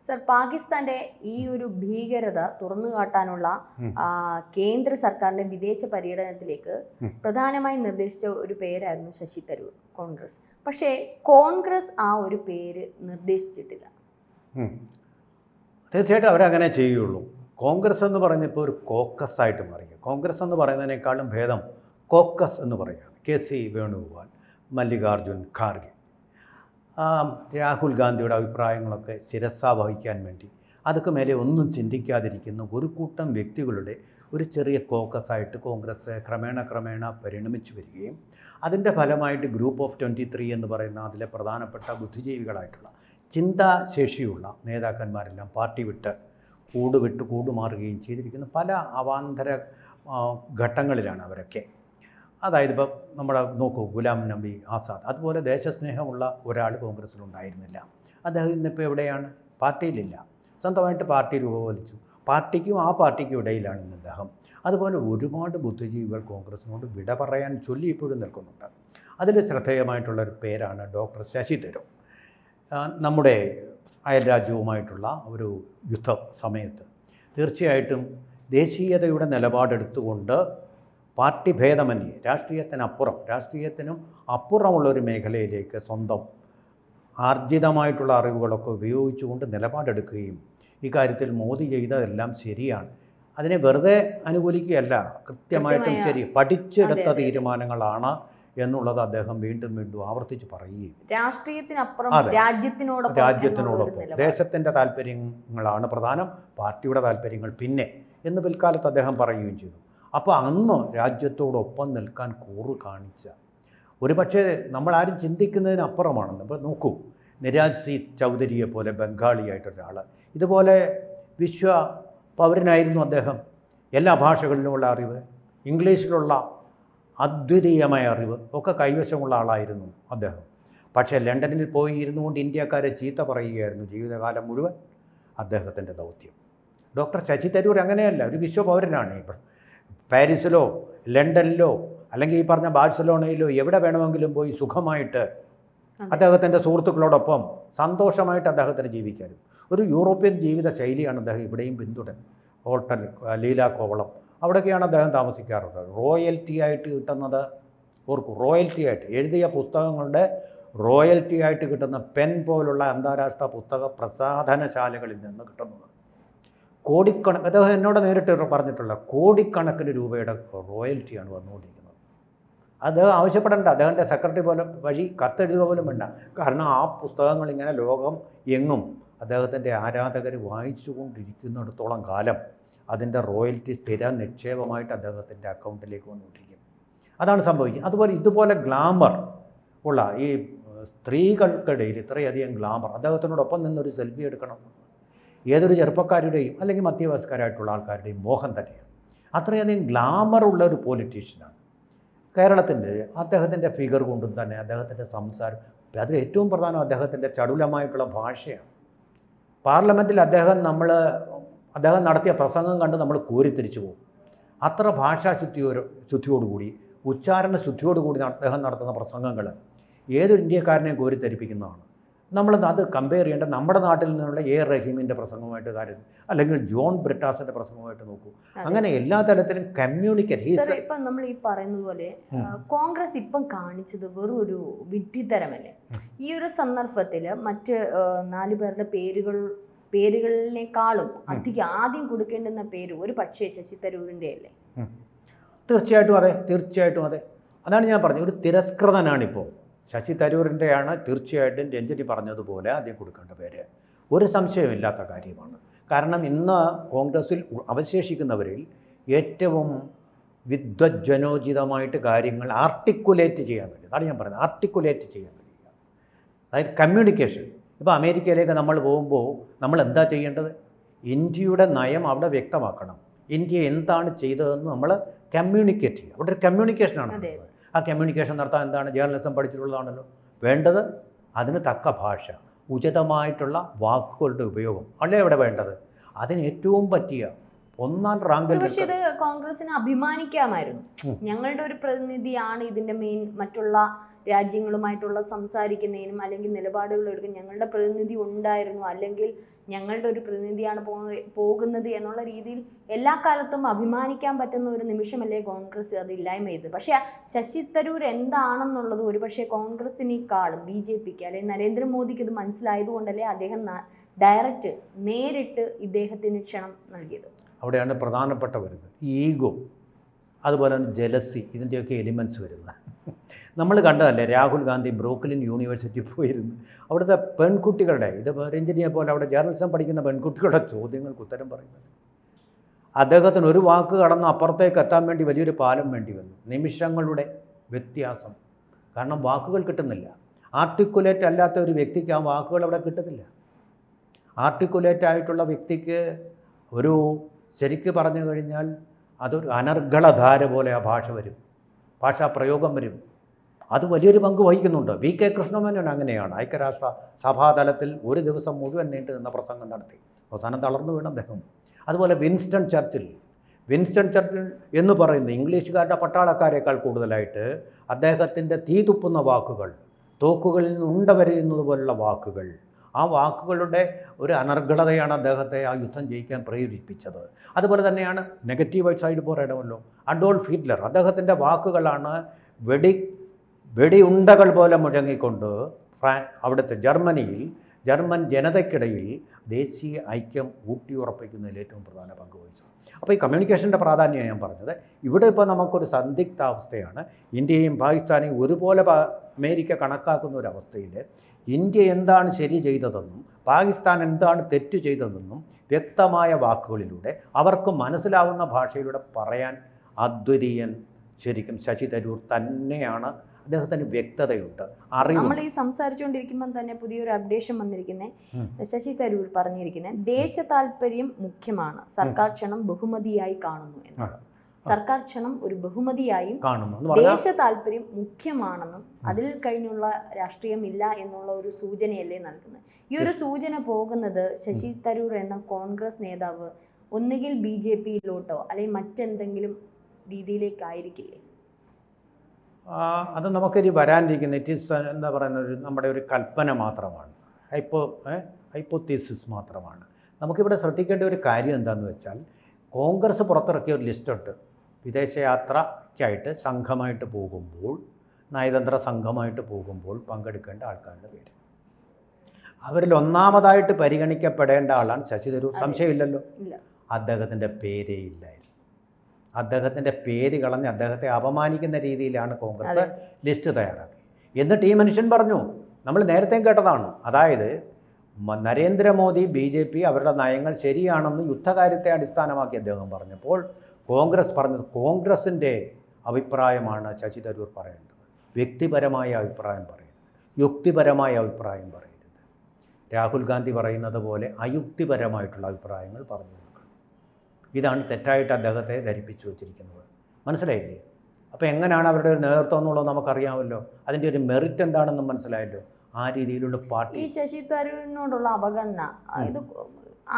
Sir, പാകിസ്ഥാന്റെ ഈ ഒരു ഭീകരത തുറന്നു കാട്ടാനുള്ള കേന്ദ്ര സർക്കാരിന്റെ വിദേശ പര്യടനത്തിലേക്ക് പ്രധാനമായും നിർദ്ദേശിച്ച ഒരു പേരായിരുന്നു ശശി തരൂർ, കോൺഗ്രസ്. പക്ഷേ കോൺഗ്രസ് ആ ഒരു പേര് നിർദ്ദേശിച്ചിട്ടില്ല. തീർച്ചയായിട്ടും അവരങ്ങനെ ചെയ്യുള്ളൂ. കോൺഗ്രസ് എന്ന് പറഞ്ഞപ്പോൾ ഒരു കോക്കസ് ആയിട്ട് മാറി. കോൺഗ്രസ് എന്ന് പറയുന്നതിനേക്കാളും ഭേദം കോക്കസ് എന്ന് പറയുകയാണ്. KC വേണുഗോപാൽ, മല്ലികാർജുൻ ഖാർഗെ, രാഹുൽ ഗാന്ധിയുടെ അഭിപ്രായങ്ങളൊക്കെ ശിരസാ വഹിക്കാൻ വേണ്ടി അതൊക്കെ മേലെ ഒന്നും ചിന്തിക്കാതിരിക്കുന്ന ഒരു കൂട്ടം വ്യക്തികളുടെ ഒരു ചെറിയ കോക്കസായിട്ട് കോൺഗ്രസ് ക്രമേണ പരിണമിച്ചു വരികയും അതിൻ്റെ ഫലമായിട്ട് ഗ്രൂപ്പ് ഓഫ് 23 എന്ന് പറയുന്ന അതിലെ പ്രധാനപ്പെട്ട ബുദ്ധിജീവികളായിട്ടുള്ള ചിന്താശേഷിയുള്ള നേതാക്കന്മാരെല്ലാം പാർട്ടി വിട്ട് കൂടുമാറുകയും ചെയ്തിരിക്കുന്ന പല അവാന്തര ഘട്ടങ്ങളിലാണ് അവരൊക്കെ. അതായത് ഇപ്പം നമ്മുടെ നോക്കൂ, ഗുലാം നബി ആസാദ്, അതുപോലെ ദേശസ്നേഹമുള്ള ഒരാൾ കോൺഗ്രസ്സിലുണ്ടായിരുന്നില്ല. അദ്ദേഹം ഇന്നിപ്പോൾ എവിടെയാണ്? പാർട്ടിയിലില്ല. സ്വന്തമായിട്ട് പാർട്ടി രൂപവലിച്ചു. പാർട്ടിക്കും ആ പാർട്ടിക്കും ഇടയിലാണ് ഇന്ന് അദ്ദേഹം. അതുപോലെ ഒരുപാട് ബുദ്ധിജീവികൾ കോൺഗ്രസിനോട് വിട പറയാൻ ചൊല്ലി ഇപ്പോഴും നിൽക്കുന്നുണ്ട്. അതിൽ ശ്രദ്ധേയമായിട്ടുള്ളൊരു പേരാണ് ഡോക്ടർ ശശി തരൂർ. നമ്മുടെ അയൽരാജ്യവുമായിട്ടുള്ള ഒരു യുദ്ധ സമയത്ത് തീർച്ചയായിട്ടും ദേശീയതയുടെ നിലപാടെടുത്തുകൊണ്ട് പാർട്ടി ഭേദമന്യേ രാഷ്ട്രീയത്തിനും അപ്പുറമുള്ളൊരു മേഖലയിലേക്ക് സ്വന്തം ആർജിതമായിട്ടുള്ള അറിവുകളൊക്കെ ഉപയോഗിച്ചുകൊണ്ട് നിലപാടെടുക്കുകയും ഇക്കാര്യത്തിൽ മോദി ചെയ്തതെല്ലാം ശരിയാണ്, അതിനെ വെറുതെ അനുകൂലിക്കുകയല്ല, കൃത്യമായിട്ടും ശരി പഠിച്ചെടുത്ത തീരുമാനങ്ങളാണ് എന്നുള്ളത് അദ്ദേഹം വീണ്ടും ആവർത്തിച്ച് പറയുകയും രാഷ്ട്രീയത്തിനപ്പുറം രാജ്യത്തിനോടൊപ്പം ദേശത്തിൻ്റെ താല്പര്യങ്ങളാണ് പ്രധാനം, പാർട്ടിയുടെ താല്പര്യങ്ങൾ പിന്നെ എന്ന് പിൽക്കാലത്ത് അദ്ദേഹം പറയുകയും ചെയ്തു. അപ്പോൾ അന്ന് രാജ്യത്തോടൊപ്പം നിൽക്കാൻ കൂറ് കാണിച്ച ഒരുപക്ഷെ നമ്മളാരും ചിന്തിക്കുന്നതിനപ്പുറമാണെന്ന്. ഇപ്പോൾ നോക്കൂ, നിരാജ് സി ചൗധരിയെ പോലെ ബംഗാളിയായിട്ടൊരാൾ, ഇതുപോലെ വിശ്വ പൗരനായിരുന്നു അദ്ദേഹം. എല്ലാ ഭാഷകളിലുമുള്ള അറിവ്, ഇംഗ്ലീഷിലുള്ള അദ്വിതീയമായ അറിവ് ഒക്കെ കൈവശമുള്ള ആളായിരുന്നു അദ്ദേഹം. പക്ഷേ ലണ്ടനിൽ പോയി ഇരുന്നുകൊണ്ട് ഇന്ത്യക്കാരെ ചീത്ത പറയുകയായിരുന്നു ജീവിതകാലം മുഴുവൻ അദ്ദേഹത്തിൻ്റെ ദൗത്യം. ഡോക്ടർ ശശി തരൂർ അങ്ങനെയല്ല, ഒരു വിശ്വപൗരനാണ്. ഇപ്പോൾ പാരീസിലോ ലണ്ടനിലോ അല്ലെങ്കിൽ ഈ പറഞ്ഞ ബാഴ്സലോണയിലോ എവിടെ വേണമെങ്കിലും പോയി സുഖമായിട്ട് അദ്ദേഹത്തിൻ്റെ സുഹൃത്തുക്കളോടൊപ്പം സന്തോഷമായിട്ട് അദ്ദേഹത്തിന് ജീവിക്കാനും ഒരു യൂറോപ്യൻ ജീവിത ശൈലിയാണ് അദ്ദേഹം ഇവിടെയും പിന്തുടരുന്നത്. ഹോട്ടൽ ലീല കോവളം അവിടെയൊക്കെയാണ് അദ്ദേഹം താമസിക്കാറുള്ളത്. റോയൽറ്റി ആയിട്ട് കിട്ടുന്നത് ഓർക്കും, റോയൽറ്റി ആയിട്ട് എഴുതിയ പുസ്തകങ്ങളുടെ റോയൽറ്റി ആയിട്ട് കിട്ടുന്ന പെൻ പോലുള്ള അന്താരാഷ്ട്ര പുസ്തക പ്രസാധനശാലകളിൽ നിന്ന് കിട്ടുന്നത് അദ്ദേഹം എന്നോട് നേരിട്ട് പറഞ്ഞിട്ടുള്ള കോടിക്കണക്കിന് രൂപയുടെ റോയൽറ്റിയാണ് വന്നുകൊണ്ടിരിക്കുന്നത്. അദ്ദേഹം ആവശ്യപ്പെടേണ്ട, അദ്ദേഹത്തിൻ്റെ സെക്രട്ടറി വഴി കത്തെഴുതുക പോലും വേണ്ട. കാരണം ആ പുസ്തകങ്ങൾ ഇങ്ങനെ ലോകം എങ്ങും അദ്ദേഹത്തിൻ്റെ ആരാധകർ വായിച്ചു കൊണ്ടിരിക്കുന്നിടത്തോളം കാലം അതിൻ്റെ റോയൽറ്റി സ്ഥിര നിക്ഷേപമായിട്ട് അദ്ദേഹത്തിൻ്റെ അക്കൗണ്ടിലേക്ക് വന്നുകൊണ്ടിരിക്കും. അതാണ് സംഭവിക്കുന്നത്. അതുപോലെ ഇതുപോലെ ഗ്ലാമർ ഉള്ള ഈ സ്ത്രീകൾക്കിടയിൽ ഇത്രയധികം ഗ്ലാമർ, അദ്ദേഹത്തിനോടൊപ്പം നിന്നൊരു സെൽഫി എടുക്കണം ഏതൊരു ചെറുപ്പക്കാരുടെയും അല്ലെങ്കിൽ മധ്യവയസ്കരായിട്ടുള്ള ആൾക്കാരുടെയും മോഹം തന്നെയാണ്. അത്രയധികം ഗ്ലാമറുള്ള ഒരു പൊളിറ്റീഷ്യനാണ് കേരളത്തിൻ്റെ. അദ്ദേഹത്തിൻ്റെ ഫിഗർ കൊണ്ടും തന്നെ അദ്ദേഹത്തിൻ്റെ സംസാരം, അതിൽ ഏറ്റവും പ്രധാനം അദ്ദേഹത്തിൻ്റെ ചടുലമായിട്ടുള്ള ഭാഷയാണ്. പാർലമെൻറ്റിൽ അദ്ദേഹം നടത്തിയ പ്രസംഗം കണ്ട് നമ്മൾ കോരിത്തിരിച്ചു പോകും. അത്ര ഭാഷാശുദ്ധിയോടുകൂടി ഉച്ചാരണ ശുദ്ധിയോടുകൂടി അദ്ദേഹം നടത്തുന്ന പ്രസംഗങ്ങൾ ഏതൊരു ഇന്ത്യക്കാരനെയും കോരിത്തരിപ്പിക്കുന്നതാണ്. അത് കമ്പയർ ചെയ്യേണ്ട നമ്മുടെ നാട്ടിൽ നിന്നുള്ള റഹീമിൻ്റെ പ്രസംഗമായിട്ട് കാര്യം അല്ലെങ്കിൽ ജോൺ ബ്രിട്ടാസിൻ്റെ പ്രസംഗമായിട്ട് നോക്കൂ. അങ്ങനെ എല്ലാ തരത്തിലും കമ്മ്യൂണിക്കേറ്റ്. ഇപ്പം നമ്മൾ ഈ പറയുന്നത് പോലെ കോൺഗ്രസ് ഇപ്പം കാണിച്ചത് വെറും ഒരു വിഡ്ഢിത്തരമല്ലേ? ഈ ഒരു സന്ദർഭത്തിൽ മറ്റ് 4 പേരുടെ പേരുകളിനേക്കാളും അധികം ആദ്യം കൊടുക്കേണ്ടുന്ന പേര് ഒരു പക്ഷേ ശശി തരൂരിൻ്റെ അല്ലേ? തീർച്ചയായിട്ടും അതെ. അതാണ് ഞാൻ പറഞ്ഞത്, ഒരു തിരസ്കൃതനാണിപ്പോൾ ശശി തരൂരിൻ്റെയാണ് തീർച്ചയായിട്ടും രഞ്ജനി പറഞ്ഞതുപോലെ ആദ്യം കൊടുക്കേണ്ട പേര്. ഒരു സംശയമില്ലാത്ത കാര്യമാണ്. കാരണം ഇന്ന് കോൺഗ്രസ്സിൽ അവശേഷിക്കുന്നവരിൽ ഏറ്റവും വിദ്വജ്ജനോചിതമായിട്ട് കാര്യങ്ങൾ ആർട്ടിക്കുലേറ്റ് ചെയ്യാൻ കഴിയും. അതാണ് ഞാൻ പറയുന്നത്, ആർട്ടിക്കുലേറ്റ് ചെയ്യാൻ കഴിയുക. അതായത് കമ്മ്യൂണിക്കേഷൻ. ഇപ്പോൾ അമേരിക്കയിലേക്ക് നമ്മൾ പോകുമ്പോൾ നമ്മൾ എന്താ ചെയ്യേണ്ടത്? ഇന്ത്യയുടെ നയം അവിടെ വ്യക്തമാക്കണം. ഇന്ത്യ എന്താണ് ചെയ്തതെന്ന് നമ്മൾ കമ്മ്യൂണിക്കേറ്റ് ചെയ്യുക. അവിടെ ഒരു കമ്മ്യൂണിക്കേഷനാണ്. ആ കമ്മ്യൂണിക്കേഷൻ നടത്താൻ എന്താണ്? ജേർണലിസം പഠിച്ചിട്ടുള്ളതാണല്ലോ വേണ്ടത്. അതിന് തക്ക ഭാഷ, ഉചിതമായിട്ടുള്ള വാക്കുകളുടെ ഉപയോഗം അല്ലേ ഇവിടെ വേണ്ടത്. അതിന് ഏറ്റവും പറ്റിയ ഒന്നാം റാങ്കിൽ കോൺഗ്രസിന് അഭിമാനിക്കാമായിരുന്നു. ഞങ്ങളുടെ ഒരു പ്രതിനിധിയാണ് ഇതിൻ്റെ മെയിൻ, മറ്റുള്ള രാജ്യങ്ങളുമായിട്ടുള്ള സംസാരിക്കുന്നതിനും അല്ലെങ്കിൽ നിലപാടുകൾ എടുക്കും ഞങ്ങളുടെ പ്രതിനിധി ഉണ്ടായിരുന്നു, അല്ലെങ്കിൽ ഞങ്ങളുടെ ഒരു പ്രതിനിധിയാണ് പോകുന്നത് എന്നുള്ള രീതിയിൽ എല്ലാ കാലത്തും അഭിമാനിക്കാൻ പറ്റുന്ന ഒരു നിമിഷമല്ലേ കോൺഗ്രസ് അത് ഇല്ലായ്മ ചെയ്ത്. പക്ഷേ ശശി തരൂർ എന്താണെന്നുള്ളത് ഒരുപക്ഷെ കോൺഗ്രസിനേക്കാളും BJPക്ക് അല്ലെങ്കിൽ നരേന്ദ്രമോദിക്ക് ഇത് മനസ്സിലായതുകൊണ്ടല്ലേ അദ്ദേഹം ഡയറക്റ്റ് നേരിട്ട് ഇദ്ദേഹത്തിന് ക്ഷണം നൽകിയത്. അവിടെയാണ് പ്രധാനപ്പെട്ട വരുന്നത് ഈഗോ, അതുപോലെ തന്നെ ജലസി, ഇതിൻ്റെയൊക്കെ എലിമെൻറ്റ്സ് വരുന്നത്. നമ്മൾ കണ്ടതല്ലേ രാഹുൽ ഗാന്ധി ബ്രൂക്ലിൻ യൂണിവേഴ്സിറ്റി പോയിരുന്നു. അവിടുത്തെ പെൺകുട്ടികളുടെ, ഇത് രഞ്ജനിയെ പോലെ അവിടെ ജേർണലിസം പഠിക്കുന്ന പെൺകുട്ടികളുടെ ചോദ്യങ്ങൾക്ക് ഉത്തരം പറയുന്നത്. അദ്ദേഹത്തിന് ഒരു വാക്ക് കടന്ന് അപ്പുറത്തേക്ക് എത്താൻ വേണ്ടി വലിയൊരു പാലം വേണ്ടി വന്നു. നിമിഷങ്ങളുടെ വ്യത്യാസം. കാരണം വാക്കുകൾ കിട്ടുന്നില്ല. ആർട്ടിക്കുലേറ്റ് അല്ലാത്ത ഒരു വ്യക്തിക്ക് ആ വാക്കുകൾ അവിടെ കിട്ടുന്നില്ല. ആർട്ടിക്കുലേറ്റ് ആയിട്ടുള്ള വ്യക്തിക്ക് ഒരു ശരിക്ക് പറഞ്ഞു കഴിഞ്ഞാൽ അതൊരു അനർഗളധാര പോലെ ആ ഭാഷ വരും, ഭാഷാ പ്രയോഗം വരും. അത് വലിയൊരു പങ്ക് വഹിക്കുന്നുണ്ട്. VK കൃഷ്ണമേനോൻ അങ്ങനെയാണ്. ഐക്യരാഷ്ട്ര സഭാതലത്തിൽ ഒരു ദിവസം മുഴുവൻ നീണ്ടു നിന്ന പ്രസംഗം നടത്തി. അവസാനം തളർന്നു വീണ അദ്ദേഹം. അതുപോലെ വിൻസ്റ്റൺ ചർച്ചിൽ എന്ന് പറയുന്ന ഇംഗ്ലീഷുകാരുടെ പട്ടാളക്കാരേക്കാൾ കൂടുതലായിട്ട് അദ്ദേഹത്തിൻ്റെ തീ തുപ്പുന്ന വാക്കുകൾ, തോക്കുകളിൽ നിന്ന് ഉണ്ട വരയുന്നത് പോലുള്ള വാക്കുകൾ, ആ വാക്കുകളുടെ ഒരു അനർഗളതയാണ് അദ്ദേഹത്തെ ആ യുദ്ധം ജയിക്കാൻ പ്രേരിപ്പിച്ചത്. അതുപോലെ തന്നെയാണ് നെഗറ്റീവ് സൈഡ് പറയണമല്ലോ. അഡോൾഫ് ഹിറ്റ്ലർ, അദ്ദേഹത്തിൻ്റെ വാക്കുകളാണ് വെടിയുണ്ടകൾ പോലെ മുഴങ്ങിക്കൊണ്ട് അവിടുത്തെ ജർമ്മൻ ജനതയ്ക്കിടയിൽ ദേശീയ ഐക്യം ഊട്ടിയുറപ്പിക്കുന്നതിൽ ഏറ്റവും പ്രധാന പങ്ക് വഹിച്ചത്. അപ്പോൾ ഈ കമ്മ്യൂണിക്കേഷൻ്റെ പ്രാധാന്യമാണ് ഞാൻ പറഞ്ഞത്. ഇവിടെ ഇപ്പോൾ നമുക്കൊരു സന്ദിഗ്ധാവസ്ഥയാണ്. ഇന്ത്യയും പാകിസ്ഥാനെയും ഒരുപോലെ അമേരിക്ക കണക്കാക്കുന്ന ഒരവസ്ഥയിൽ ഇന്ത്യ എന്താണ് ശരി ചെയ്തതെന്നും പാകിസ്ഥാൻ എന്താണ് തെറ്റ് ചെയ്തതെന്നും വ്യക്തമായ വാക്കുകളിലൂടെ അവർക്ക് മനസ്സിലാവുന്ന ഭാഷയിലൂടെ പറയാൻ അദ്വിതീയൻ ശരിക്കും ശശി തരൂർ തന്നെയാണ്. അദ്ദേഹത്തിന് വ്യക്തതയുണ്ട്, അറിവ്. നമ്മൾ ഈ സംസാരിച്ചുകൊണ്ടിരിക്കുമ്പോൾ തന്നെ പുതിയൊരു അപ്ഡേഷൻ വന്നിരിക്കുന്നത് ശശി തരൂർ പറഞ്ഞിരിക്കുന്നത് ദേശ താല്പര്യം മുഖ്യമാണ്, സർക്കാർ ക്ഷണം ബഹുമതിയായി കാണുന്നു എന്നാണ്. സർക്കാർ ക്ഷണം ഒരു ബഹുമതിയായും കാണുന്നു, ദേശ താല്പര്യം മുഖ്യമാണെന്നും അതിൽ കഴിഞ്ഞുള്ള രാഷ്ട്രീയമില്ല എന്നുള്ള ഒരു സൂചനയല്ലേ നൽകുന്നത്. ഈ ഒരു സൂചന പോകുന്നത് ശശി തരൂർ എന്ന കോൺഗ്രസ് നേതാവ് ഒന്നുകിൽ BJPയിലോട്ടോ അല്ലെങ്കിൽ മറ്റെന്തെങ്കിലും രീതിയിലേക്കായിരിക്കില്ലേ? അത് നമുക്കൊരു വരാനിരിക്കുന്ന ഇറ്റ് ഈസ് എന്താ പറയുന്നത്, നമ്മുടെ ഒരു കൽപ്പന മാത്രമാണ്, ഹൈപ്പോത്തീസിസ് മാത്രമാണ്. നമുക്കിവിടെ ശ്രദ്ധിക്കേണ്ട ഒരു കാര്യം എന്താണെന്ന് വെച്ചാൽ, കോൺഗ്രസ് പുറത്തിറക്കിയ ഒരു ലിസ്റ്റുണ്ട്. വിദേശയാത്രയ്ക്കായിട്ട് സംഘമായിട്ട് പോകുമ്പോൾ, നയതന്ത്ര സംഘമായിട്ട് പോകുമ്പോൾ പങ്കെടുക്കേണ്ട ആൾക്കാരുടെ പേര്. അവരിൽ ഒന്നാമതായിട്ട് പരിഗണിക്കപ്പെടേണ്ട ആളാണ് ശശി തരൂർ, സംശയമില്ലല്ലോ. അദ്ദേഹത്തിൻ്റെ പേരേ ഇല്ലായിരുന്നു. അദ്ദേഹത്തിൻ്റെ പേര് കളഞ്ഞ് അദ്ദേഹത്തെ അപമാനിക്കുന്ന രീതിയിലാണ് കോൺഗ്രസ് ലിസ്റ്റ് തയ്യാറാക്കി. എന്നിട്ട് ഈ മനുഷ്യൻ പറഞ്ഞു, നമ്മൾ നേരത്തെയും കേട്ടതാണ്, അതായത് നരേന്ദ്രമോദി BJP അവരുടെ നയങ്ങൾ ശരിയാണെന്ന് യുദ്ധകാര്യത്തെ അടിസ്ഥാനമാക്കി അദ്ദേഹം പറഞ്ഞപ്പോൾ കോൺഗ്രസ് പറഞ്ഞത് കോൺഗ്രസിൻ്റെ അഭിപ്രായമാണ് ശശി തരൂർ പറയേണ്ടത്, വ്യക്തിപരമായ അഭിപ്രായം പറയരുത്, യുക്തിപരമായ അഭിപ്രായം പറയരുത്. രാഹുൽ ഗാന്ധി പറയുന്നത് പോലെ അയുക്തിപരമായിട്ടുള്ള അഭിപ്രായങ്ങൾ പറഞ്ഞു കൊടുക്കണം. ഇതാണ് തെറ്റായിട്ട് അദ്ദേഹത്തെ ധരിപ്പിച്ചു വച്ചിരിക്കുന്നത്. മനസ്സിലായില്ലേ? അപ്പോൾ എങ്ങനെയാണ് അവരുടെ ഒരു നേതൃത്വം എന്നുള്ളത് നമുക്കറിയാമല്ലോ. അതിൻ്റെ ഒരു മെറിറ്റ് എന്താണെന്നും മനസ്സിലായല്ലോ. ആ രീതിയിലുള്ള പാർട്ടി. ഈ ശശി തരൂരിനോടുള്ള അവഗണന ഇത്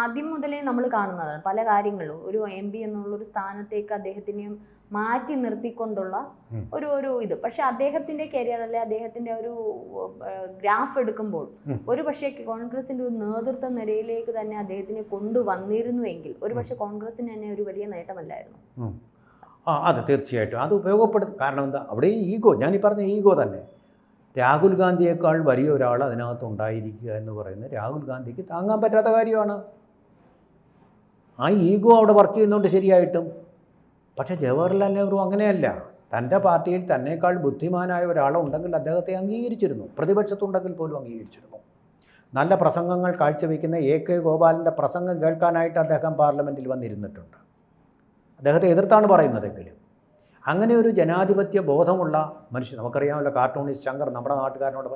ആദ്യം മുതലേ നമ്മൾ കാണുന്നതാണ്. പല കാര്യങ്ങളും ഒരു MP എന്നുള്ളൊരു സ്ഥാനത്തേക്ക് അദ്ദേഹത്തിനെയും മാറ്റി നിർത്തിക്കൊണ്ടുള്ള ഒരു ഇത്. പക്ഷെ അദ്ദേഹത്തിന്റെ കരിയർ അല്ലെ അദ്ദേഹത്തിന്റെ ഒരു ഗ്രാഫ് എടുക്കുമ്പോൾ ഒരു പക്ഷേ കോൺഗ്രസിന്റെ ഒരു നേതൃത്വ നിരയിലേക്ക് തന്നെ അദ്ദേഹത്തിനെ കൊണ്ടുവന്നിരുന്നുവെങ്കിൽ ഒരു പക്ഷേ കോൺഗ്രസിന് തന്നെ ഒരു വലിയ നേട്ടമല്ലായിരുന്നു. അത് തീർച്ചയായിട്ടും അത് ഉപയോഗപ്പെടുത്തും. കാരണം എന്താ, അവിടെ ഈഗോ, ഞാനീ പറഞ്ഞ ഈഗോ തന്നെ. രാഹുൽ ഗാന്ധിയേക്കാൾ വലിയ ഒരാൾ അതിനകത്ത് ഉണ്ടായിരിക്കുക എന്ന് പറയുന്നത് രാഹുൽ ഗാന്ധിക്ക് താങ്ങാൻ പറ്റാത്ത കാര്യമാണ്. ആ ഈഗോ അവിടെ വർക്ക് ചെയ്യുന്നുണ്ട് ശരിയായിട്ടും. പക്ഷേ ജവഹർലാൽ നെഹ്റു അങ്ങനെയല്ല. തൻ്റെ പാർട്ടിയിൽ തന്നേക്കാൾ ബുദ്ധിമാനായ ഒരാളുണ്ടെങ്കിൽ അദ്ദേഹത്തെ അംഗീകരിച്ചിരുന്നു, പ്രതിപക്ഷത്തുണ്ടെങ്കിൽ പോലും അംഗീകരിച്ചിരുന്നു. നല്ല പ്രസംഗങ്ങൾ കാഴ്ചവെക്കുന്ന AK ഗോപാലിൻ്റെ പ്രസംഗം കേൾക്കാനായിട്ട് അദ്ദേഹം പാർലമെൻറ്റിൽ വന്നിരുന്നിട്ടുണ്ട്. അദ്ദേഹത്തെ എതിർത്താണ് പറയുന്നതെങ്കിലും അങ്ങനെ ഒരു ജനാധിപത്യ ബോധമുള്ള മനുഷ്യൻ, നമുക്കറിയാമല്ലോ, കാർട്ടൂണിസ്റ്റ് ശങ്കർ, നമ്മുടെ നാട്ടുകാരനോട്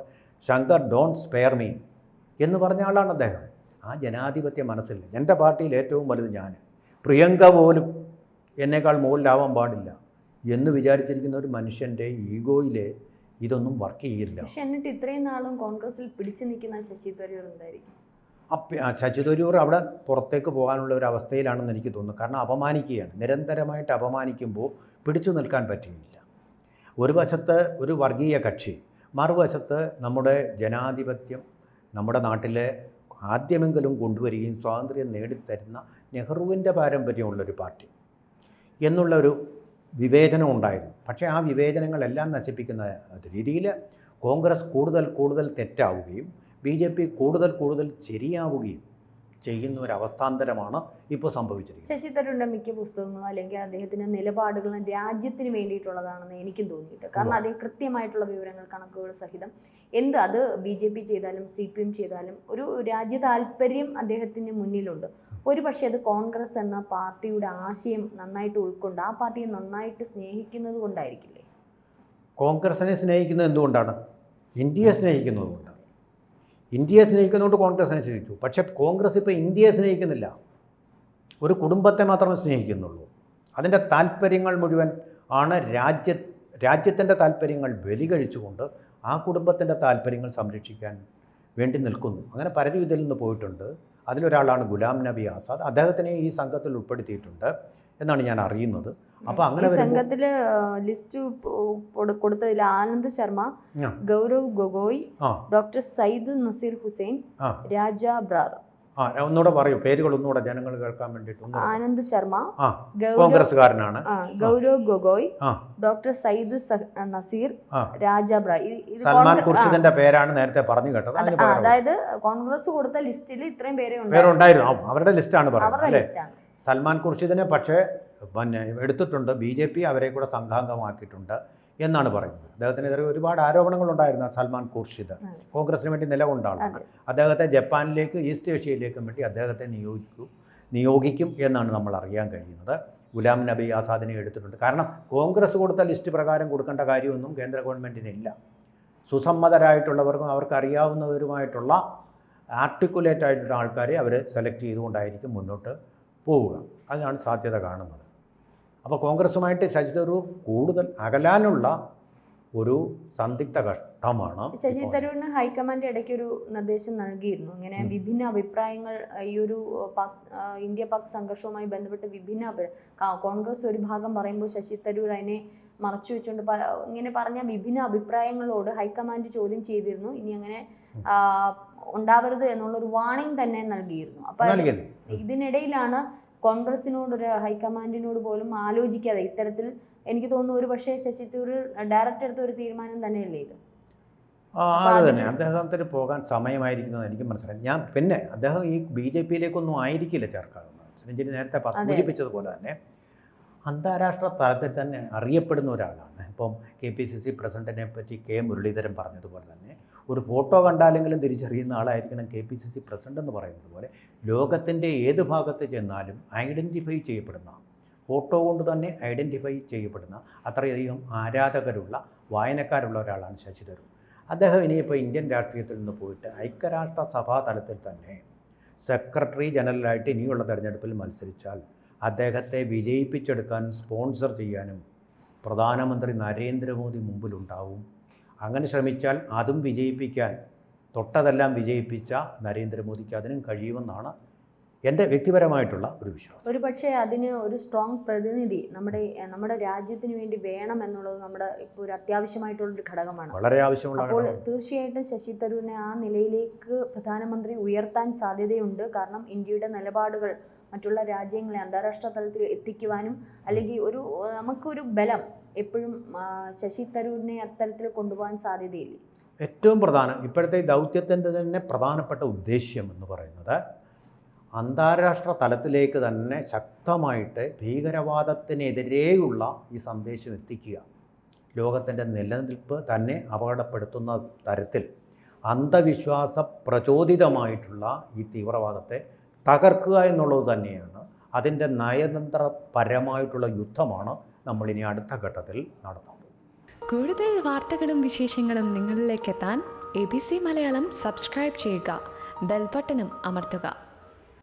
ശങ്കർ ഡോണ്ട് സ്പെയർ മീ എന്ന് പറഞ്ഞ ആളാണ് അദ്ദേഹം. ആ ജനാധിപത്യ മനസ്സിൽ എൻ്റെ പാർട്ടിയിൽ ഏറ്റവും വലുത് ഞാൻ, പ്രിയങ്ക പോലും എന്നേക്കാൾ മുകളിലാവാൻ പാടില്ല എന്ന് വിചാരിച്ചിരിക്കുന്ന ഒരു മനുഷ്യൻ്റെ ഈഗോയിൽ ഇതൊന്നും വർക്ക് ചെയ്യില്ല. പക്ഷെ എന്നിട്ട് ഇത്രയും നാളും കോൺഗ്രസിൽ പിടിച്ചു നിൽക്കുന്ന ശശി തരൂർ എന്തായിരിക്കും? ശശി തരൂർ അവിടെ പുറത്തേക്ക് പോകാനുള്ള ഒരു അവസ്ഥയിലാണെന്ന് എനിക്ക് തോന്നുന്നു. കാരണം അപമാനിക്കുകയാണ്, നിരന്തരമായിട്ട് അപമാനിക്കുമ്പോൾ പിടിച്ചു നിൽക്കാൻ പറ്റുകയില്ല. ഒരു വശത്ത് ഒരു വർഗീയ കക്ഷി, മറുവശത്ത് നമ്മുടെ ജനാധിപത്യം നമ്മുടെ നാട്ടിലെ ആദ്യമെങ്കിലും കൊണ്ടുവരികയും സ്വാതന്ത്ര്യം നേടിത്തരുന്ന നെഹ്റുവിൻ്റെ പാരമ്പര്യമുള്ളൊരു പാർട്ടി എന്നുള്ളൊരു വിവേചനം ഉണ്ടായിരുന്നു. പക്ഷേ ആ വിവേചനങ്ങളെല്ലാം നശിപ്പിക്കുന്ന രീതിയിൽ കോൺഗ്രസ് കൂടുതൽ തെറ്റാവുകയും BJP കൂടുതൽ ശരിയാവുകയും ചെയ്യുന്ന ഒരു അവസ്ഥാന്തരമാണ് ഇപ്പോൾ സംഭവിച്ചിരിക്കുന്നത്. ശശി തരൂരിൻ്റെ മിക്ക പുസ്തകങ്ങളും അല്ലെങ്കിൽ അദ്ദേഹത്തിൻ്റെ നിലപാടുകളും രാജ്യത്തിന് വേണ്ടിയിട്ടുള്ളതാണെന്ന് എനിക്കും തോന്നിയിട്ട്. കാരണം അദ്ദേഹം കൃത്യമായിട്ടുള്ള വിവരങ്ങൾ, കണക്കുകൾ സഹിതം അത് BJP ചെയ്താലും CPM ചെയ്താലും ഒരു രാജ്യ താല്പര്യം അദ്ദേഹത്തിന് മുന്നിലുണ്ട്. ഒരു പക്ഷേ അത് കോൺഗ്രസ് എന്ന പാർട്ടിയുടെ ആശയം നന്നായിട്ട് ഉൾക്കൊണ്ട് ആ പാർട്ടിയെ നന്നായിട്ട് സ്നേഹിക്കുന്നത് കൊണ്ടായിരിക്കില്ലേ? കോൺഗ്രസിനെ സ്നേഹിക്കുന്നത് എന്തുകൊണ്ടാണ്? ഇന്ത്യയെ സ്നേഹിക്കുന്നതുകൊണ്ട്. ഇന്ത്യയെ സ്നേഹിക്കുന്നതുകൊണ്ട് കോൺഗ്രസിനെ സ്നേഹിച്ചു. പക്ഷേ കോൺഗ്രസ് ഇപ്പോൾ ഇന്ത്യയെ സ്നേഹിക്കുന്നില്ല, ഒരു കുടുംബത്തെ മാത്രമേ സ്നേഹിക്കുന്നുള്ളൂ. അതിൻ്റെ താല്പര്യങ്ങൾ മുഴുവൻ ആണ് രാജ്യത്തിൻ്റെ താല്പര്യങ്ങൾ ബലി കഴിച്ചുകൊണ്ട് ആ കുടുംബത്തിൻ്റെ താല്പര്യങ്ങൾ സംരക്ഷിക്കാൻ വേണ്ടി നിൽക്കുന്നു. അങ്ങനെ പലരും ഇതിൽ നിന്ന് പോയിട്ടുണ്ട്. അതിലൊരാളാണ് ഗുലാം നബി ആസാദ്. അദ്ദേഹത്തിനെ ഈ സംഘത്തിൽ ഉൾപ്പെടുത്തിയിട്ടുണ്ട് എന്നാണ് ഞാൻ അറിയുന്നത്. അപ്പോൾ അങ്ങനെ സംഘത്തിൽ ലിസ്റ്റ് കൊടുത്തതിൽ ആനന്ദ് ശർമ്മ, ഗൗരവ് ഗൊഗോയ്, ഡോക്ടർ സയ്യിദ് നസീർ ഹുസൈൻ, രാജ ബ്രാർ. ഒന്നുകൂടെ പറയൂ പേരുകൾ, ഒന്നുകൂടെ ജനങ്ങൾ കേൾക്കാൻ വേണ്ടിയിട്ട്. ആനന്ദ് ശർമ്മ കോൺഗ്രസ്സുകാരനാണ്, ഗൗരവ് ഗൊഗോയ്, ഡോക്ടർ സയ്യിദ് നസീർ, രാജ ബ്രാർ. സൽമാൻ ഖുർഷിദിന്റെ പേരാണ് നേരത്തെ പറഞ്ഞു കേട്ടത്. അതായത് കോൺഗ്രസ് കൊടുത്ത ലിസ്റ്റിൽ ഇത്രയും പേരുണ്ടായിരുന്നു. അവരുടെ ലിസ്റ്റാണ് പറയുന്നത്. ലിസ്റ്റാണ്. സൽമാൻ ഖുർഷിദിനെ പക്ഷേ എടുത്തിട്ടുണ്ട്, BJP അവരെ കൂടെ സംഘാംഗമാക്കിയിട്ടുണ്ട് എന്നാണ് പറയുന്നത്. അദ്ദേഹത്തിനെതിരെ ഒരുപാട് ആരോപണങ്ങളുണ്ടായിരുന്നു. സൽമാൻ ഖുർഷിദ് കോൺഗ്രസിന് വേണ്ടി നിലകൊണ്ടാണ്. അദ്ദേഹത്തെ ജപ്പാനിലേക്ക്, ഈസ്റ്റ് ഏഷ്യയിലേക്കും വേണ്ടി അദ്ദേഹത്തെ നിയോഗിക്കും എന്നാണ് നമ്മൾ അറിയാൻ കഴിയുന്നത്. ഗുലാം നബി ആസാദിനെ എടുത്തിട്ടുണ്ട്. കാരണം കോൺഗ്രസ് കൊടുത്ത ലിസ്റ്റ് പ്രകാരം കൊടുക്കേണ്ട കാര്യമൊന്നും കേന്ദ്ര ഗവൺമെൻറ്റിനില്ല. സുസമ്മതരായിട്ടുള്ളവർക്കും അവർക്ക് അറിയാവുന്നവരുമായിട്ടുള്ള ആർട്ടിക്കുലേറ്റ് ആയിട്ടുള്ള ആൾക്കാരെ അവർ സെലക്ട് ചെയ്തുകൊണ്ടായിരിക്കും മുന്നോട്ട് പോവുക. അതിനാണ് സാധ്യത കാണുന്നത്. അപ്പോൾ കോൺഗ്രസുമായിട്ട് ശശി തരൂർ കൂടുതൽ അകലാനുള്ള ഒരു സന്ദിഗ്ധ ഘട്ടമാണ്. ശശി തരൂരിന് ഹൈക്കമാൻഡ് ഇടയ്ക്ക് ഒരു നിർദ്ദേശം നൽകിയിരുന്നു. ഇങ്ങനെ വിഭിന്ന അഭിപ്രായങ്ങൾ, ഈ ഒരു ഇന്ത്യ പാക് സംഘർഷവുമായി ബന്ധപ്പെട്ട് കോൺഗ്രസ് ഒരു ഭാഗം പറയുമ്പോൾ ശശി തരൂർ അതിനെ മറച്ചു വെച്ചുകൊണ്ട് ഇങ്ങനെ പറഞ്ഞ വിഭിന്ന അഭിപ്രായങ്ങളോട് ഹൈക്കമാൻഡ് ചോദ്യം ചെയ്തിരുന്നു. ഇനി അങ്ങനെ ഉണ്ടാവരുത് എന്നുള്ളൊരു വാണിംഗ് തന്നെ നൽകിയിരുന്നു. അപ്പോൾ ഇതിനിടയിലാണ് കോൺഗ്രസിനോടൊരു ഹൈക്കമാൻഡിനോട് പോലും ആലോചിക്കാതെ ഇത്തരത്തിൽ, എനിക്ക് തോന്നുന്നു ഒരു പക്ഷേ ശശി തരൂർ ഡയറക്റ്റ് എടുത്ത ഒരു തീരുമാനം തന്നെയല്ലേ ഇത്? അത് തന്നെ, അദ്ദേഹത്തിന് പോകാൻ സമയമായിരിക്കുന്നത് എനിക്ക് മനസ്സിലായി. പിന്നെ അദ്ദേഹം ഈ BJPയിലേക്കൊന്നും ആയിരിക്കില്ല ചേർക്കാവുന്നത്. രഞ്ജിനി നേരത്തെ സൂചിപ്പിച്ചതുപോലെ തന്നെ അന്താരാഷ്ട്ര തലത്തിൽ തന്നെ അറിയപ്പെടുന്ന ഒരാളാണ്. ഇപ്പം KPCC പ്രസിഡന്റിനെ പറ്റി മുരളീധരൻ പറഞ്ഞതുപോലെ തന്നെ ഒരു ഫോട്ടോ കണ്ടാലെങ്കിലും തിരിച്ചറിയുന്ന ആളായിരിക്കണം KPCC പ്രസിഡന്റ് എന്ന് പറയുന്നത് പോലെ. ലോകത്തിൻ്റെ ഏത് ഭാഗത്ത് ചെന്നാലും ഐഡൻറ്റിഫൈ ചെയ്യപ്പെടുന്ന, ഫോട്ടോ കൊണ്ട് തന്നെ ഐഡൻറ്റിഫൈ ചെയ്യപ്പെടുന്ന അത്രയധികം ആരാധകരുള്ള, വായനക്കാരുള്ള ഒരാളാണ് ശശി തരൂർ. അദ്ദേഹം ഇനിയിപ്പോൾ ഇന്ത്യൻ രാഷ്ട്രീയത്തിൽ നിന്ന് പോയിട്ട് ഐക്യരാഷ്ട്ര സഭാ തലത്തിൽ തന്നെ സെക്രട്ടറി ജനറലായിട്ട് ഇനിയുള്ള തെരഞ്ഞെടുപ്പിൽ മത്സരിച്ചാൽ അദ്ദേഹത്തെ വിജയിപ്പിച്ചെടുക്കാനും സ്പോൺസർ ചെയ്യാനും പ്രധാനമന്ത്രി നരേന്ദ്രമോദി മുമ്പിലുണ്ടാവും. അങ്ങനെ ശ്രമിച്ചാൽ അതും വിജയിപ്പിക്കാൻ, തൊട്ടതെല്ലാം വിജയിപ്പിച്ച നരേന്ദ്രമോദിക്ക് അതിനും കഴിയുമെന്നാണ് എൻ്റെ വ്യക്തിപരമായിട്ടുള്ള ഒരു വിശ്വാസം. ഒരു പക്ഷേ അതിന് ഒരു സ്ട്രോങ് പ്രതിനിധി നമ്മുടെ രാജ്യത്തിന് വേണ്ടി വേണം എന്നുള്ളത് നമ്മുടെ ഇപ്പോൾ ഒരു അത്യാവശ്യമായിട്ടുള്ളൊരു ഘടകമാണ്, വളരെ ആവശ്യമുള്ള. അപ്പോൾ തീർച്ചയായിട്ടും ശശി തരൂരിനെ ആ നിലയിലേക്ക് പ്രധാനമന്ത്രി ഉയർത്താൻ സാധ്യതയുണ്ട്. കാരണം ഇന്ത്യയുടെ നിലപാടുകൾ മറ്റുള്ള രാജ്യങ്ങളെ അന്താരാഷ്ട്ര തലത്തിൽ എത്തിക്കുവാനും, അല്ലെങ്കിൽ നമുക്കൊരു ബലം എപ്പോഴും ശശി തരൂരിനെ അത്തരത്തിൽ കൊണ്ടുപോകാൻ സാധ്യതയില്ലേ? ഏറ്റവും പ്രധാനം ഇപ്പോഴത്തെ ദൗത്യത്തിൻ്റെ തന്നെ പ്രധാനപ്പെട്ട ഉദ്ദേശ്യം എന്ന് പറയുന്നത് അന്താരാഷ്ട്ര തലത്തിലേക്ക് തന്നെ ശക്തമായിട്ട് ഭീകരവാദത്തിനെതിരെയുള്ള ഈ സന്ദേശം എത്തിക്കുക. ലോകത്തിൻ്റെ നിലനിൽപ്പ് തന്നെ അപകടപ്പെടുത്തുന്ന തരത്തിൽ അന്ധവിശ്വാസ പ്രചോദിതമായിട്ടുള്ള ഈ തീവ്രവാദത്തെ തകർക്കുക എന്നുള്ളത് തന്നെയാണ്. അതിൻ്റെ നയതന്ത്രപരമായിട്ടുള്ള യുദ്ധമാണ് നമ്മളിനി അടുത്ത ഘട്ടത്തിൽ നടത്താൻ പോകുന്നത്. കൂടുതൽ വാർത്തകളും വിശേഷങ്ങളും നിങ്ങളിലേക്ക് എത്താൻ ABC മലയാളം സബ്സ്ക്രൈബ് ചെയ്യുക, ബെൽ ബട്ടണും അമർത്തുക.